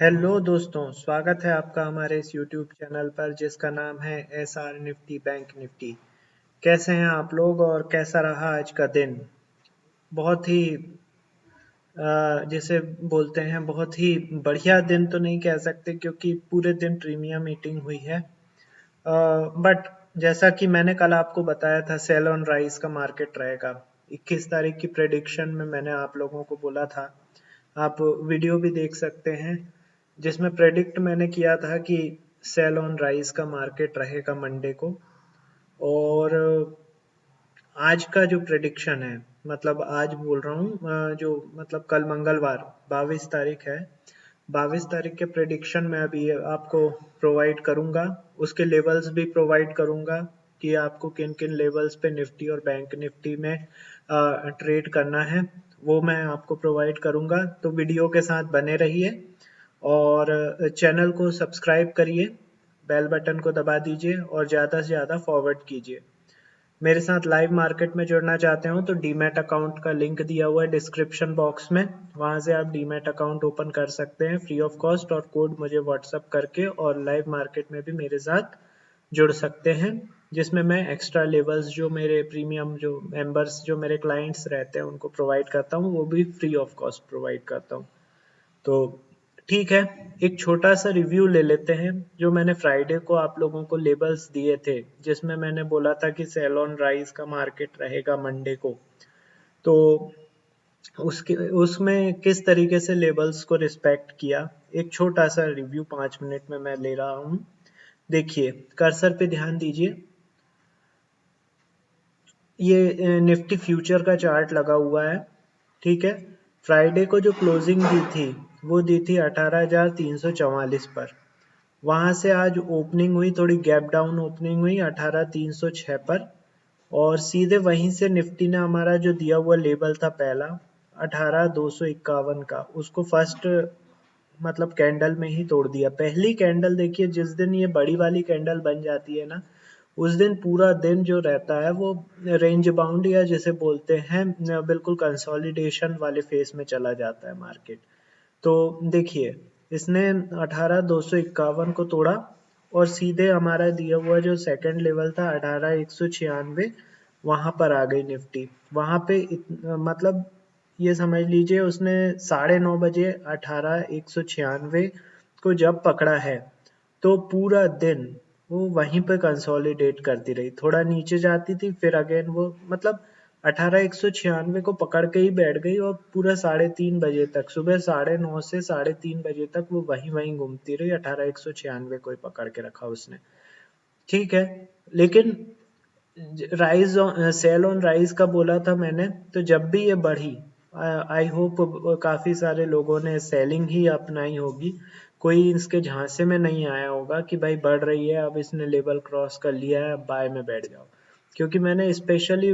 Hello दोस्तों, स्वागत है आपका हमारे इस यूट्यूब चैनल पर जिसका नाम है एसआर निफ्टी बैंक निफ्टी। कैसे हैं आप लोग और कैसा रहा आज का दिन? बहुत ही जिसे बोलते हैं बहुत ही बढ़िया दिन तो नहीं कह सकते क्योंकि पूरे दिन प्रीमियम मीटिंग हुई है। बट जैसा कि मैंने कल आपको बताया था सेल ऑन राइज का मार्केट रहेगा। 21 तारीख की प्रेडिक्शन में मैंने आप लोगों को बोला था, आप वीडियो भी देख सकते हैं जिसमें प्रेडिक्ट मैंने किया था कि सेल ऑन राइज का मार्केट रहेगा मंडे को। और आज का जो प्रेडिक्शन है, मतलब आज बोल रहा हूँ जो मतलब कल मंगलवार 22 तारीख है, 22 तारीख के प्रेडिक्शन में अभी आपको प्रोवाइड करूंगा। उसके लेवल्स भी प्रोवाइड करूंगा कि आपको किन किन लेवल्स पे निफ्टी और बैंक निफ्टी में ट्रेड करना है, वो मैं आपको प्रोवाइड करूंगा। तो वीडियो के साथ बने रहिए और चैनल को सब्सक्राइब करिए, बेल बटन को दबा दीजिए और ज़्यादा से ज़्यादा फॉरवर्ड कीजिए। मेरे साथ लाइव मार्केट में जुड़ना चाहते हो तो डीमैट अकाउंट का लिंक दिया हुआ है डिस्क्रिप्शन बॉक्स में, वहां से आप डीमैट अकाउंट ओपन कर सकते हैं फ्री ऑफ कॉस्ट और कोड मुझे व्हाट्सअप करके, और लाइव मार्केट में भी मेरे साथ जुड़ सकते हैं जिसमें मैं एक्स्ट्रा लेवल्स जो मेरे प्रीमियम जो मेंबर्स जो मेरे क्लाइंट्स रहते हैं उनको प्रोवाइड करता हूँ, वो भी फ्री ऑफ कॉस्ट प्रोवाइड करता हूँ। तो ठीक है, एक छोटा सा रिव्यू ले लेते हैं। जो मैंने फ्राइडे को आप लोगों को लेबल्स दिए थे जिसमें मैंने बोला था कि सेल ऑन राइज का मार्केट रहेगा मंडे को, तो उसके उसमें किस तरीके से लेबल्स को रिस्पेक्ट किया, एक छोटा सा रिव्यू 5 मिनट में मैं ले रहा हूँ। देखिए, कर्सर पे ध्यान दीजिए, ये निफ्टी फ्यूचर का चार्ट लगा हुआ है। ठीक है, फ्राइडे को जो क्लोजिंग दी थी वो दी थी 18,344 पर। वहां से आज ओपनिंग हुई, थोड़ी गैप डाउन ओपनिंग हुई 18,306 पर, और सीधे वहीं से निफ्टी ने हमारा जो दिया हुआ लेवल था पहला 18,251 का, उसको फर्स्ट मतलब कैंडल में ही तोड़ दिया। पहली कैंडल देखिए, जिस दिन ये बड़ी वाली कैंडल बन जाती है ना, उस दिन पूरा दिन जो रहता है वो रेंज बाउंड या जिसे बोलते हैं बिल्कुल कंसोलिडेशन वाले फेस में चला जाता है मार्केट। तो देखिए, इसने 18,251 को तोड़ा और सीधे हमारा दिया हुआ जो सेकंड लेवल था 18,196, वहां पर आ गई निफ्टी। वहां पे मतलब ये समझ लीजिए उसने 9:30 बजे 18,196 को जब पकड़ा है तो पूरा दिन वो वहीं पे कंसोलिडेट करती रही, थोड़ा नीचे जाती थी फिर अगेन वो मतलब 18,196 को पकड़ के ही बैठ गई और पूरा 3:30 बजे तक, सुबह 9:30 से 3:30 बजे तक वो वहीं वहीं घूमती रही। 18,196 को ही पकड़ के रखा उसने। ठीक है, लेकिन राइज सेल ऑन राइज का बोला था मैंने, तो जब भी ये बढ़ी, आई होप काफी सारे लोगों ने सेलिंग ही अपनाई होगी, कोई इसके झांसे में नहीं आया होगा कि भाई बढ़ रही है अब इसने लेवल क्रॉस कर लिया है अब बाय में बैठ जाओ। क्योंकि मैंने स्पेशली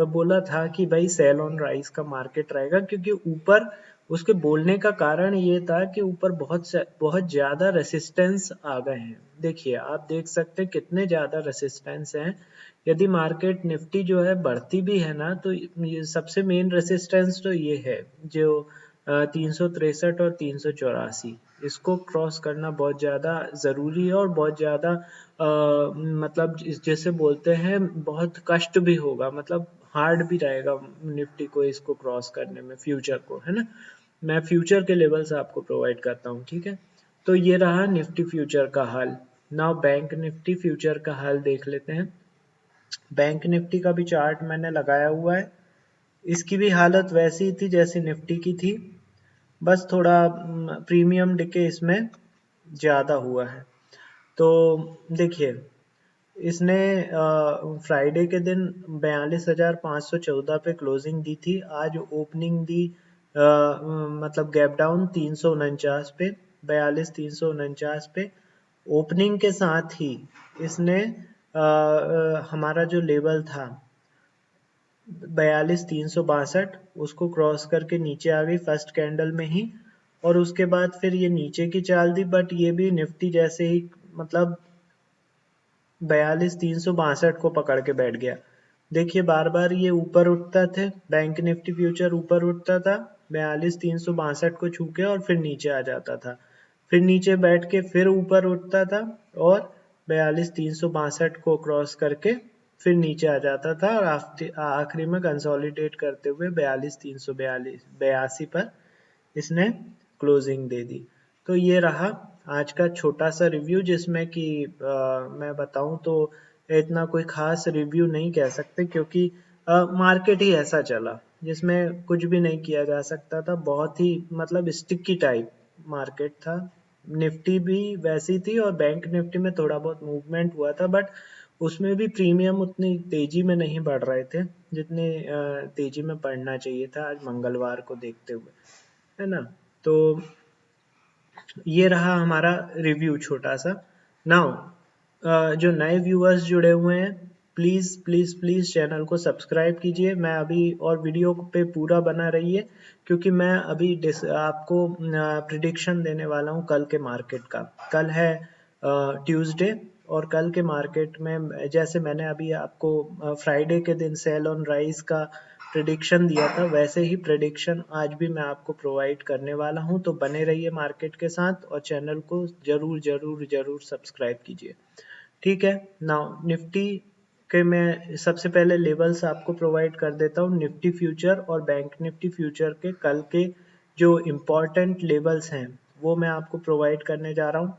बोला था कि भाई सेल ऑन राइज का मार्केट रहेगा, क्योंकि ऊपर उसके बोलने का कारण ये था कि ऊपर बहुत ज्यादा रेसिस्टेंस आ गए हैं। देखिए, आप देख सकते हैं कितने ज्यादा रेसिस्टेंस हैं। यदि मार्केट निफ्टी जो है बढ़ती भी है ना, तो ये सबसे मेन रेसिस्टेंस तो ये है जो 363 और 384, इसको क्रॉस करना बहुत ज़्यादा ज़रूरी है और बहुत ज़्यादा मतलब जैसे बोलते हैं बहुत कष्ट भी होगा, मतलब हार्ड भी रहेगा निफ्टी को इसको क्रॉस करने में, फ्यूचर को, है ना। मैं फ्यूचर के लेवल्स आपको प्रोवाइड करता हूँ, ठीक है। तो ये रहा निफ्टी फ्यूचर का हाल। नाउ बैंक निफ्टी फ्यूचर का हाल देख लेते हैं। बैंक निफ्टी का भी चार्ट मैंने लगाया हुआ है। इसकी भी हालत वैसी ही थी जैसी निफ्टी की थी, बस थोड़ा प्रीमियम डिके इसमें ज़्यादा हुआ है। तो देखिए, इसने फ्राइडे के दिन 42,514 पे क्लोजिंग दी थी। आज ओपनिंग दी मतलब गैप डाउन 349 पे, 42,349 पे ओपनिंग के साथ ही इसने हमारा जो लेवल था 42,362 उसको क्रॉस करके नीचे आ गई फर्स्ट कैंडल में ही, और उसके बाद फिर ये नीचे की चाल दी, बट ये भी निफ्टी जैसे ही मतलब 42,362 को पकड़ के बैठ गया। देखिए, बार बार ये ऊपर उठता थे, बैंक निफ्टी फ्यूचर ऊपर उठता था 42,362 को छू के और फिर नीचे आ जाता था। फिर नीचे बैठ के फिर ऊपर उठता था और 42,362 को क्रॉस करके फिर नीचे आ जाता था और आखिरी में कंसोलिडेट करते हुए 42,382 पर इसने क्लोजिंग दे दी। तो ये रहा आज का छोटा सा रिव्यू, जिसमें कि मैं बताऊं तो इतना कोई खास रिव्यू नहीं कह सकते, क्योंकि मार्केट ही ऐसा चला जिसमें कुछ भी नहीं किया जा सकता था। बहुत ही मतलब स्टिकी टाइप मार्केट था। निफ्टी भी वैसी थी और बैंक निफ्टी में थोड़ा बहुत मूवमेंट हुआ था, बट उसमें भी प्रीमियम उतनी तेजी में नहीं बढ़ रहे थे जितने तेजी में बढ़ना चाहिए था आज मंगलवार को देखते हुए, है ना। तो ये रहा हमारा रिव्यू छोटा सा। नाउ जो नए व्यूअर्स जुड़े हुए हैं, प्लीज़ प्लीज़ प्लीज़ चैनल को सब्सक्राइब कीजिए। मैं अभी और वीडियो पे पूरा बना रहिए, क्योंकि मैं अभी आपको प्रिडिक्शन देने वाला हूँ कल के मार्केट का। कल है ट्यूसडे, और कल के मार्केट में जैसे मैंने अभी आपको फ्राइडे के दिन सेल ऑन राइज का प्रिडिक्शन दिया था, वैसे ही प्रिडिक्शन आज भी मैं आपको प्रोवाइड करने वाला हूं। तो बने रहिए मार्केट के साथ और चैनल को जरूर जरूर जरूर सब्सक्राइब कीजिए। ठीक है। नाउ निफ्टी के मैं सबसे पहले लेवल्स आपको प्रोवाइड कर देता हूँ। निफ्टी फ्यूचर और बैंक निफ्टी फ्यूचर के कल के जो इम्पोर्टेंट लेवल्स हैं वो मैं आपको प्रोवाइड करने जा रहा हूँ।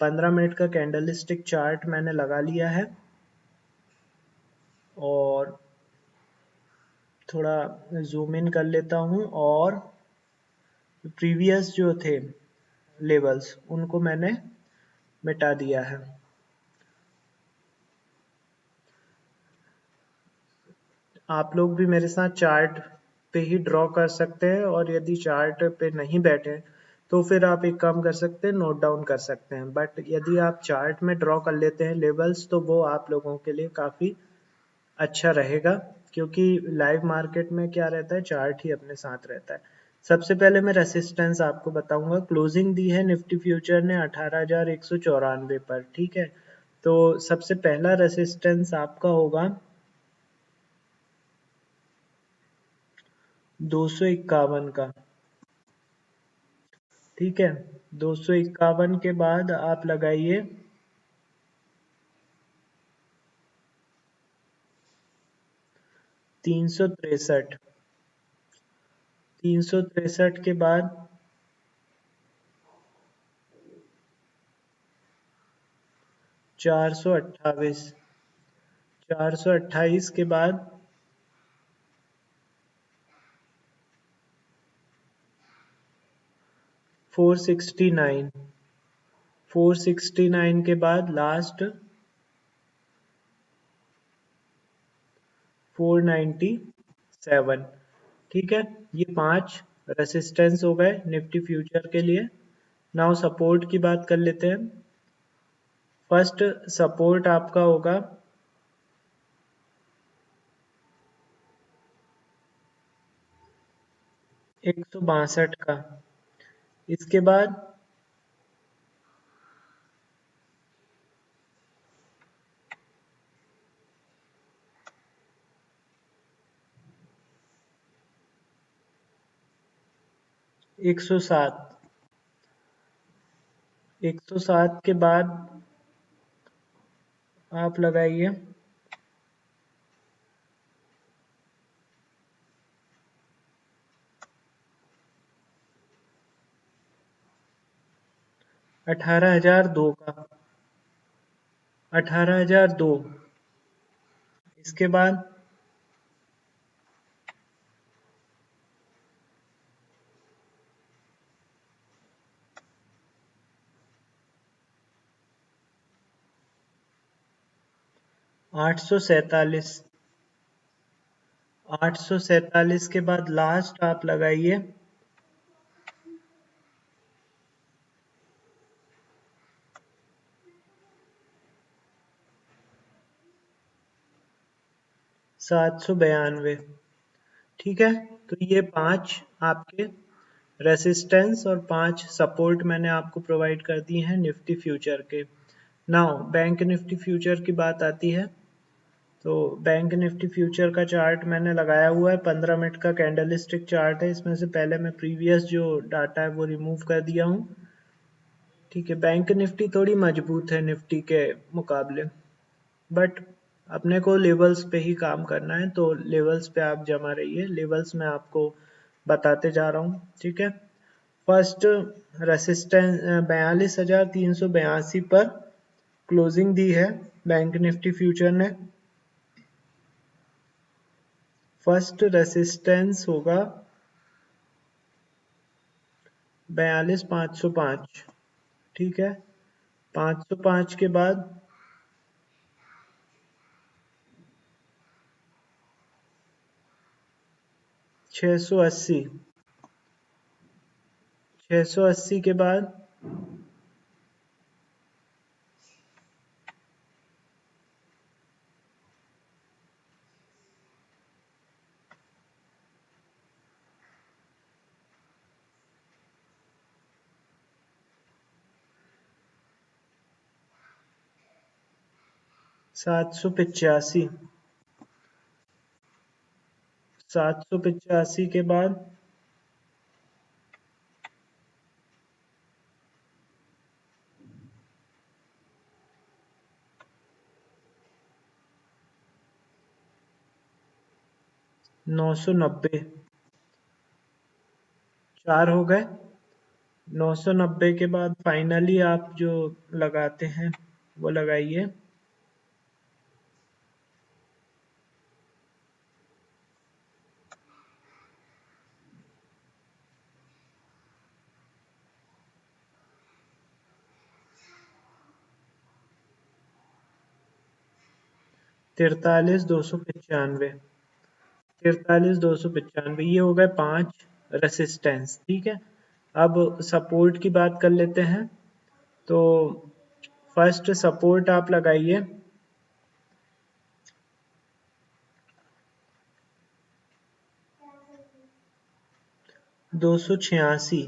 15 मिनट का कैंडलस्टिक चार्ट मैंने लगा लिया है और थोड़ा जूम इन कर लेता हूँ, और प्रीवियस जो थे लेवल्स उनको मैंने मिटा दिया है। आप लोग भी मेरे साथ चार्ट पे ही ड्रॉ कर सकते हैं, और यदि चार्ट पे नहीं बैठे तो फिर आप एक काम कर सकते हैं, नोट डाउन कर सकते हैं। बट यदि आप चार्ट में ड्रॉ कर लेते हैं लेवल्स, तो वो आप लोगों के लिए काफ़ी अच्छा रहेगा, क्योंकि लाइव मार्केट में क्या रहता है, चार्ट ही अपने साथ रहता है। सबसे पहले मैं रेसिस्टेंस आपको बताऊंगा। क्लोजिंग दी है निफ्टी फ्यूचर ने 18,194 पर, ठीक है। तो सबसे पहला रेसिस्टेंस आपका होगा 251 का, ठीक है। 251 के बाद आप लगाइए 363। 363 के बाद 428। 428 के बाद 469। 469 के बाद लास्ट 497, ठीक है। ये 5 रेसिस्टेंस हो गए निफ्टी फ्यूचर के लिए। नाउ सपोर्ट की बात कर लेते हैं। फर्स्ट सपोर्ट आपका होगा 162 का। इसके बाद 107। 107 के बाद आप लगाइए 18,002 का। 18,002। इसके बाद 847। 847 के बाद लास्ट आप लगाइए 792, ठीक है। तो ये 5 आपके रेसिस्टेंस और 5 सपोर्ट मैंने आपको प्रोवाइड कर दिए हैं निफ्टी फ्यूचर के। नाउ बैंक निफ्टी फ्यूचर की बात आती है। तो बैंक निफ्टी फ्यूचर का चार्ट मैंने लगाया हुआ है, 15 मिनट का कैंडलस्टिक चार्ट है। इसमें से पहले मैं प्रीवियस जो डाटा है वो रिमूव कर दिया हूँ। ठीक है, बैंक निफ्टी थोड़ी मजबूत है निफ्टी के मुकाबले, बट अपने को लेवल्स पे ही काम करना है, तो लेवल्स पे आप जमा रहिए, लेवल्स मैं आपको बताते जा रहा हूँ। ठीक है, फर्स्ट रेसिस्टेंस 42,382 पर क्लोजिंग दी है बैंक निफ्टी फ्यूचर ने। फर्स्ट रेसिस्टेंस होगा 42,505। ठीक है, 505 के बाद 680, 680 के बाद 785, 785 के बाद 990, 4 हो गए। 990 के बाद फाइनली आप जो लगाते हैं वो लगाइए। तिरतालीस 295, 43,295, ये हो गए 5 रेसिस्टेंस। ठीक है, अब सपोर्ट की बात कर लेते हैं। तो फर्स्ट सपोर्ट आप लगाइए 286,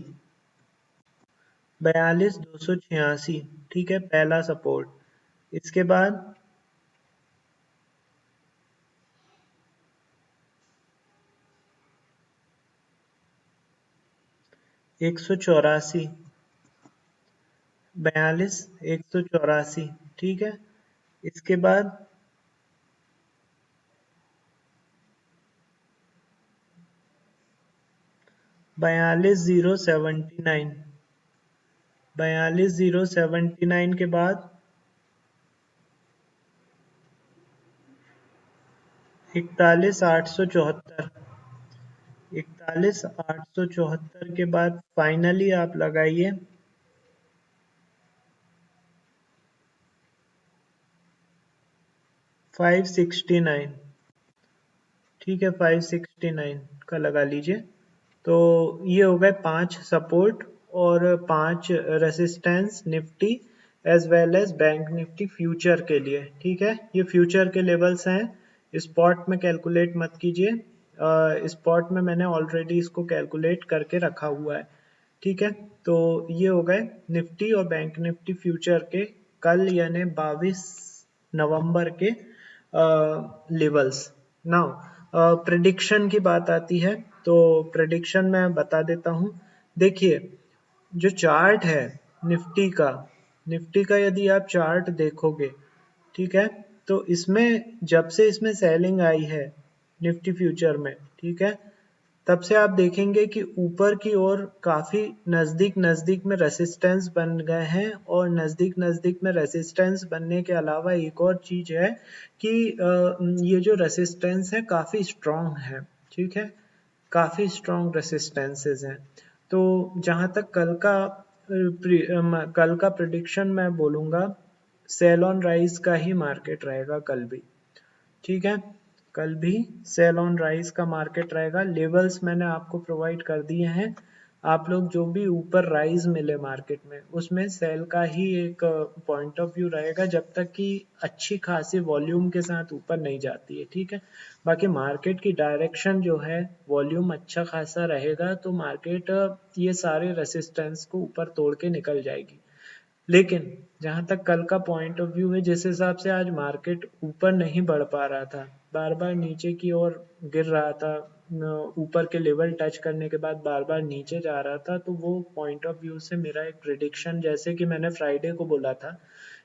42,286। ठीक है, पहला सपोर्ट। इसके बाद 184, 184। ठीक है, इसके बाद 42,079, 42,079 के बाद 41,874, 41,874 के बाद फाइनली आप लगाइए 569। ठीक है, 569 का लगा लीजिए। तो ये हो गए 5 सपोर्ट और 5 resistance Nifty as well as bank Nifty future के लिए। ठीक है, ये फ्यूचर के लेवल्स हैं, स्पॉट में कैलकुलेट मत कीजिए। स्पॉट में मैंने ऑलरेडी इसको कैलकुलेट करके रखा हुआ है। ठीक है, तो ये हो गए निफ्टी और बैंक निफ्टी फ्यूचर के कल यानी 22 नवंबर के लेवल्स। नाउ प्रिडिक्शन की बात आती है, तो प्रिडिक्शन मैं बता देता हूँ। देखिए, जो चार्ट है निफ्टी का यदि आप चार्ट देखोगे, ठीक है, तो इसमें जब से इसमें सेलिंग आई है निफ्टी फ्यूचर में, ठीक है, तब से आप देखेंगे कि ऊपर की ओर काफी नजदीक नजदीक में रेसिस्टेंस बन गए हैं, और नजदीक नजदीक में रेसिस्टेंस बनने के अलावा एक और चीज है कि ये जो रेसिस्टेंस है काफी स्ट्रांग है। ठीक है, काफी स्ट्रांग रेसिस्टेंसेस हैं। तो जहां तक कल का प्रिडिक्शन मैं बोलूंगा, सेल ऑन राइज का ही मार्केट रहेगा कल भी। ठीक है, कल भी सेल ऑन राइज का मार्केट रहेगा। लेवल्स मैंने आपको प्रोवाइड कर दिए हैं, आप लोग जो भी ऊपर राइज मिले मार्केट में उसमें सेल का ही एक पॉइंट ऑफ व्यू रहेगा, जब तक कि अच्छी खासी वॉल्यूम के साथ ऊपर नहीं जाती है। ठीक है, बाकी मार्केट की डायरेक्शन जो है, वॉल्यूम अच्छा खासा रहेगा तो मार्केट ये सारे रेसिस्टेंस को ऊपर तोड़ के निकल जाएगी। लेकिन जहां तक कल का पॉइंट ऑफ व्यू है, जिस हिसाब से आज मार्केट ऊपर नहीं बढ़ पा रहा था, बार बार नीचे की ओर गिर रहा था, ऊपर के लेवल टच करने के बाद बार बार नीचे जा रहा था, तो वो पॉइंट ऑफ व्यू से मेरा एक प्रिडिक्शन, जैसे कि मैंने फ्राइडे को बोला था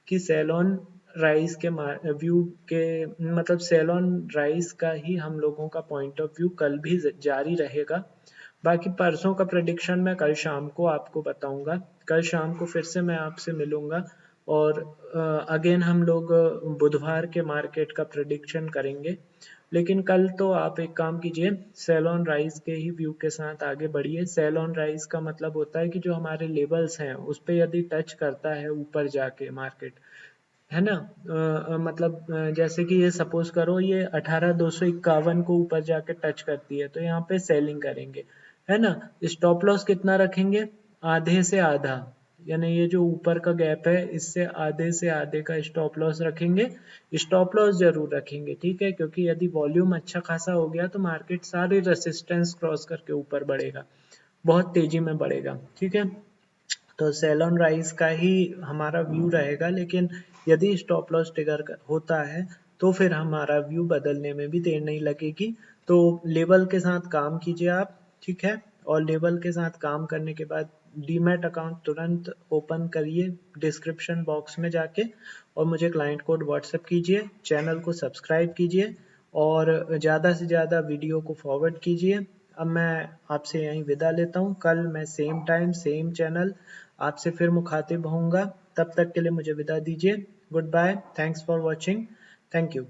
कि सेल ऑन राइज के व्यू के मतलब सेल ऑन राइज का ही हम लोगों का पॉइंट ऑफ व्यू कल भी जारी रहेगा। बाकी परसों का प्रेडिक्शन मैं कल शाम को आपको बताऊंगा। कल शाम को फिर से मैं आपसे मिलूंगा और अगेन हम लोग बुधवार के मार्केट का प्रेडिक्शन करेंगे। लेकिन कल तो आप एक काम कीजिए, सेल ऑन राइज के ही व्यू के साथ आगे बढ़िए। सेल ऑन राइज का मतलब होता है कि जो हमारे लेवल्स हैं उस पर यदि टच करता है ऊपर जाके मार्केट, है ना, मतलब जैसे कि ये सपोज करो ये 18,251 को ऊपर जाके टच करती है तो यहाँ पे सेलिंग करेंगे, है ना। स्टॉप लॉस कितना रखेंगे, आधे से आधा, यानी ये जो ऊपर का गैप है इससे आधे से आधे का स्टॉप लॉस रखेंगे। स्टॉप लॉस जरूर रखेंगे, ठीक है, क्योंकि यदि वॉल्यूम अच्छा खासा हो गया तो मार्केट सारे रेसिस्टेंस क्रॉस करके ऊपर बढ़ेगा, बहुत तेजी में बढ़ेगा, ठीक है। तो सेल ऑन राइज का ही हमारा व्यू रहेगा, लेकिन यदि स्टॉप लॉस ट्रिगर होता है तो फिर हमारा व्यू बदलने में भी देर नहीं लगेगी। तो लेवल के साथ काम कीजिए आप, ठीक है, और लेवल के साथ काम करने के बाद डीमैट अकाउंट तुरंत ओपन करिए डिस्क्रिप्शन बॉक्स में जाके, और मुझे क्लाइंट कोड व्हाट्सएप कीजिए, चैनल को सब्सक्राइब कीजिए और ज़्यादा से ज़्यादा वीडियो को फॉरवर्ड कीजिए। अब मैं आपसे यहीं विदा लेता हूँ, कल मैं सेम टाइम सेम चैनल आपसे फिर मुखातिब होऊंगा। तब तक के लिए मुझे विदा दीजिए। Goodbye, thanks for watching, thank you.